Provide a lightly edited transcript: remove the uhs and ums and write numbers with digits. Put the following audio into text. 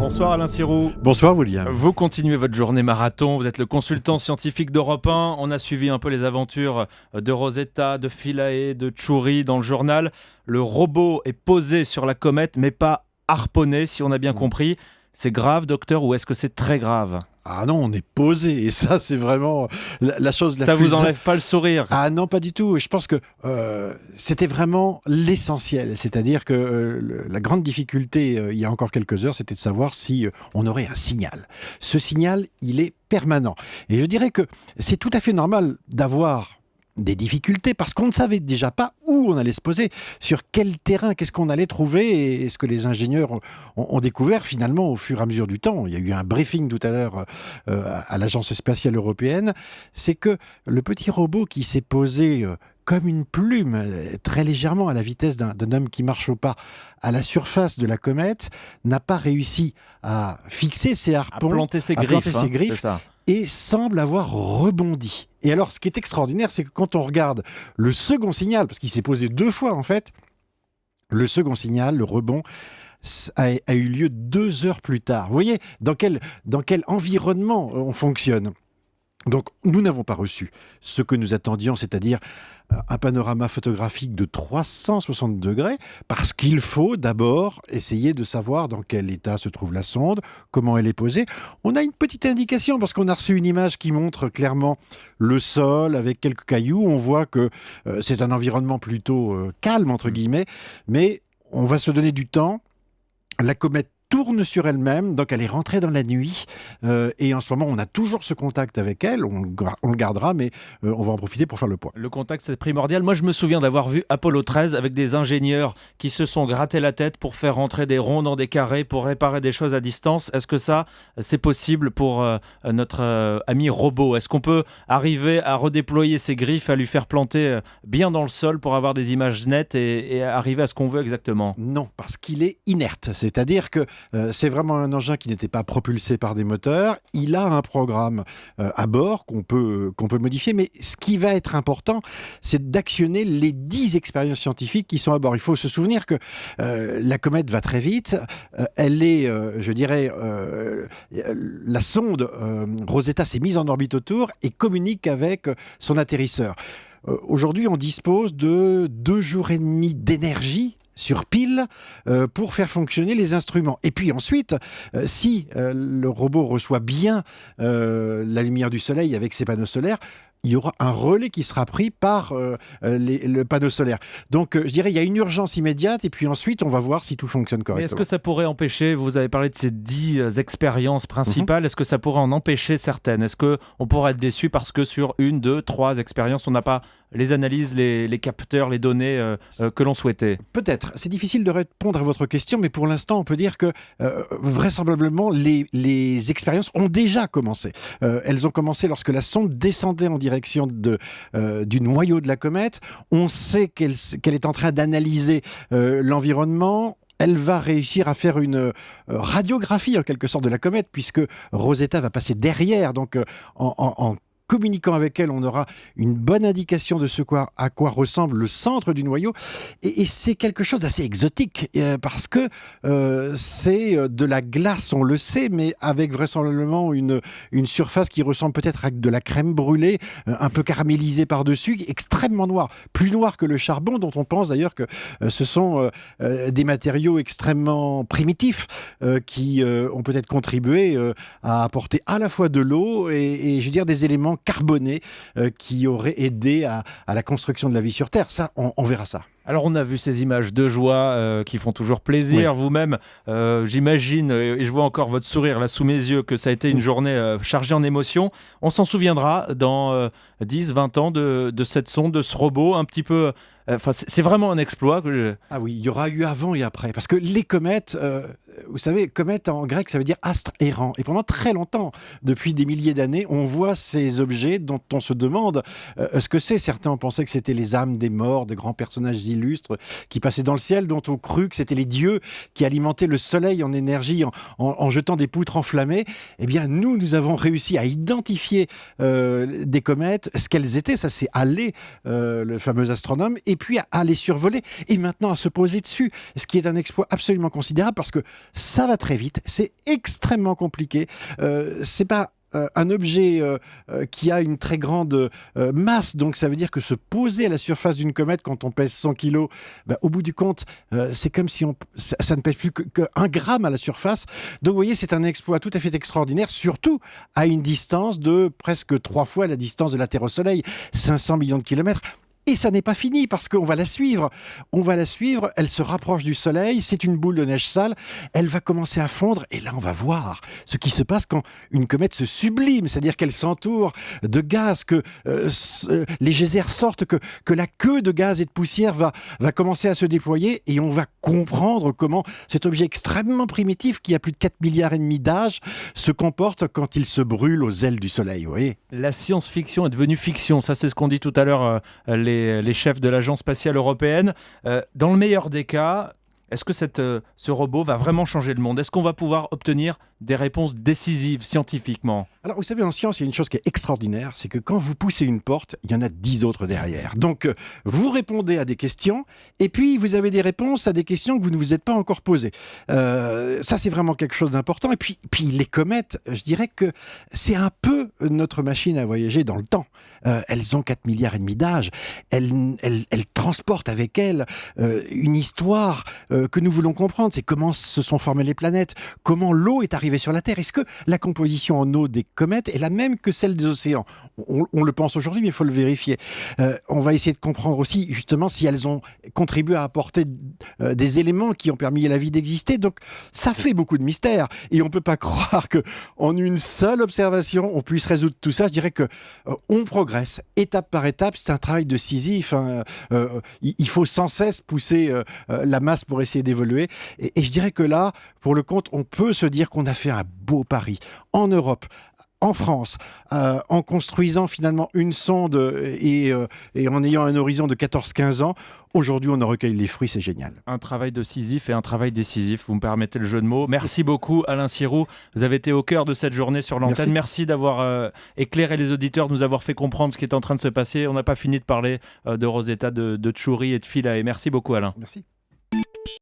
Bonsoir Alain Sirou. Bonsoir William. Vous continuez votre journée marathon, vous êtes le consultant scientifique d'Europe 1. On a suivi un peu les aventures de Rosetta, de Philae, de Tchouri dans le journal. Le robot est posé sur la comète mais pas harponné, si on a bien compris. C'est grave, docteur, ou est-ce que c'est très grave ? Ah non, on est posé, et ça c'est vraiment la chose la Ça plus... vous enlève pas le sourire ? Ah non, pas du tout. Je pense que c'était vraiment l'essentiel. C'est-à-dire que la grande difficulté, il y a encore quelques heures, c'était de savoir si on aurait un signal. Ce signal, il est permanent. Et je dirais que c'est tout à fait normal d'avoir des difficultés parce qu'on ne savait déjà pas où on allait se poser, sur quel terrain, qu'est-ce qu'on allait trouver et ce que les ingénieurs ont découvert finalement au fur et à mesure du temps. Il y a eu un briefing tout à l'heure à l'Agence spatiale européenne. C'est que le petit robot qui s'est posé comme une plume, très légèrement à la vitesse d'un homme qui marche au pas, à la surface de la comète, n'a pas réussi à fixer ses harpons, à planter ses griffes, c'est ça. Et semble avoir rebondi. Et alors, ce qui est extraordinaire, c'est que quand on regarde le second signal, parce qu'il s'est posé 2 fois en fait, le second signal, le rebond, a eu lieu 2 heures plus tard. Vous voyez dans quel environnement on fonctionne. Donc, nous n'avons pas reçu ce que nous attendions, c'est-à-dire un panorama photographique de 360 degrés, parce qu'il faut d'abord essayer de savoir dans quel état se trouve la sonde, comment elle est posée. On a une petite indication, parce qu'on a reçu une image qui montre clairement le sol avec quelques cailloux. On voit que c'est un environnement plutôt calme, entre guillemets, mais on va se donner du temps. La comète tourne sur elle-même, donc elle est rentrée dans la nuit et en ce moment on a toujours ce contact avec elle, on le gardera mais on va en profiter pour faire le point. Le contact c'est primordial. Moi je me souviens d'avoir vu Apollo 13 avec des ingénieurs qui se sont grattés la tête pour faire rentrer des ronds dans des carrés, pour réparer des choses à distance. Est-ce que ça c'est possible pour notre ami robot ? Est-ce qu'on peut arriver à redéployer ses griffes, à lui faire planter bien dans le sol pour avoir des images nettes et arriver à ce qu'on veut exactement ? Non, parce qu'il est inerte, c'est-à-dire que c'est vraiment un engin qui n'était pas propulsé par des moteurs. Il a un programme à bord qu'on peut modifier, mais ce qui va être important, c'est d'actionner les 10 expériences scientifiques qui sont à bord. Il faut se souvenir que la comète va très vite. Elle est, la sonde Rosetta s'est mise en orbite autour et communique avec son atterrisseur. Aujourd'hui, on dispose de 2 jours et demi d'énergie sur pile pour faire fonctionner les instruments. Et puis ensuite, si le robot reçoit bien la lumière du soleil avec ses panneaux solaires, il y aura un relais qui sera pris par le panneau solaire. Donc, je dirais, il y a une urgence immédiate et puis ensuite, on va voir si tout fonctionne correctement. Mais est-ce que ça pourrait empêcher, vous avez parlé de ces 10 expériences principales, est-ce que ça pourrait en empêcher certaines ? Est-ce qu'on pourrait être déçu parce que sur 1, 2, 3 expériences, on n'a pas les analyses, les capteurs, les données que l'on souhaitait ? Peut-être. C'est difficile de répondre à votre question, mais pour l'instant, on peut dire que vraisemblablement, les expériences ont déjà commencé. Elles ont commencé lorsque la sonde descendait en direction du noyau de la comète. On sait qu'elle est en train d'analyser l'environnement. Elle va réussir à faire une radiographie en quelque sorte de la comète, puisque Rosetta va passer derrière, donc en communiquant avec elle, on aura une bonne indication de à quoi ressemble le centre du noyau. Et c'est quelque chose d'assez exotique, parce que c'est de la glace, on le sait, mais avec vraisemblablement une surface qui ressemble peut-être à de la crème brûlée, un peu caramélisée par-dessus, extrêmement noire, plus noire que le charbon, dont on pense d'ailleurs que ce sont des matériaux extrêmement primitifs qui ont peut-être contribué à apporter à la fois de l'eau et je veux dire des éléments carbonés qui auraient aidé à la construction de la vie sur Terre. Ça, on verra ça. Alors on a vu ces images de joie qui font toujours plaisir. Oui. Vous-même, j'imagine, et je vois encore votre sourire là sous mes yeux, que ça a été une journée chargée en émotions. On s'en souviendra dans 10, 20 ans de cette sonde, de ce robot un petit peu... c'est vraiment un exploit. Ah oui, il y aura eu avant et après. Parce que les comètes, vous savez, comète en grec, ça veut dire astre errant. Et pendant très longtemps, depuis des milliers d'années, on voit ces objets dont on se demande ce que c'est. Certains ont pensé que c'était les âmes des morts, des grands personnages illustres qui passaient dans le ciel, dont on crut que c'était les dieux qui alimentaient le soleil en énergie en jetant des poutres enflammées. Eh bien, nous avons réussi à identifier des comètes, ce qu'elles étaient, ça c'est Halley, le fameux astronome, et puis à les survoler, et maintenant à se poser dessus, ce qui est un exploit absolument considérable, parce que ça va très vite, c'est extrêmement compliqué, c'est pas un objet qui a une très grande masse, donc ça veut dire que se poser à la surface d'une comète quand on pèse 100 kilos, au bout du compte, c'est comme si ça ne pèse plus qu'un gramme à la surface. Donc vous voyez, c'est un exploit tout à fait extraordinaire, surtout à une distance de presque 3 fois la distance de la Terre au Soleil, 500 millions de kilomètres. Et ça n'est pas fini, parce qu'on va la suivre. On va la suivre, elle se rapproche du Soleil, c'est une boule de neige sale, elle va commencer à fondre, et là on va voir ce qui se passe quand une comète se sublime, c'est-à-dire qu'elle s'entoure de gaz, que les geysers sortent, que la queue de gaz et de poussière va commencer à se déployer, et on va comprendre comment cet objet extrêmement primitif, qui a plus de 4 milliards et demi d'âge, se comporte quand il se brûle aux ailes du Soleil, vous voyez. La science-fiction est devenue fiction, ça c'est ce qu'ont dit tout à l'heure les chefs de l'Agence spatiale européenne. Dans le meilleur des cas, est-ce que ce robot va vraiment changer le monde ? Est-ce qu'on va pouvoir obtenir des réponses décisives scientifiquement ? Alors, vous savez, en science, il y a une chose qui est extraordinaire, c'est que quand vous poussez une porte, il y en a 10 autres derrière. Donc, vous répondez à des questions, et puis vous avez des réponses à des questions que vous ne vous êtes pas encore posées. Ça, c'est vraiment quelque chose d'important. Et puis les comètes, je dirais que c'est un peu notre machine à voyager dans le temps. Elles ont 4 milliards et demi d'âge. Elles transportent avec elles une histoire que nous voulons comprendre. C'est comment se sont formées les planètes, comment l'eau est arrivée sur la Terre. Est-ce que la composition en eau des comètes est la même que celle des océans ? On le pense aujourd'hui, mais il faut le vérifier. On va essayer de comprendre aussi, justement, si elles ont contribué à apporter des éléments qui ont permis à la vie d'exister. Donc, ça fait beaucoup de mystères. Et on ne peut pas croire qu'en une seule observation, on puisse résoudre tout ça. Je dirais qu'on progresse étape par étape. C'est un travail de Sisyphe. Il faut sans cesse pousser la masse pour essayer d'évoluer. Et je dirais que là, pour le compte, on peut se dire qu'on a fait un beau pari en Europe, en France, en construisant finalement une sonde et en ayant un horizon de 14-15 ans. Aujourd'hui, on en recueille les fruits, c'est génial. Un travail de Sisyphe et un travail décisif, vous me permettez le jeu de mots. Merci beaucoup Alain Sirou, vous avez été au cœur de cette journée sur l'antenne. Merci d'avoir éclairé les auditeurs, de nous avoir fait comprendre ce qui est en train de se passer. On n'a pas fini de parler de Rosetta, de Tchouri et de Philae. Merci beaucoup Alain. Merci.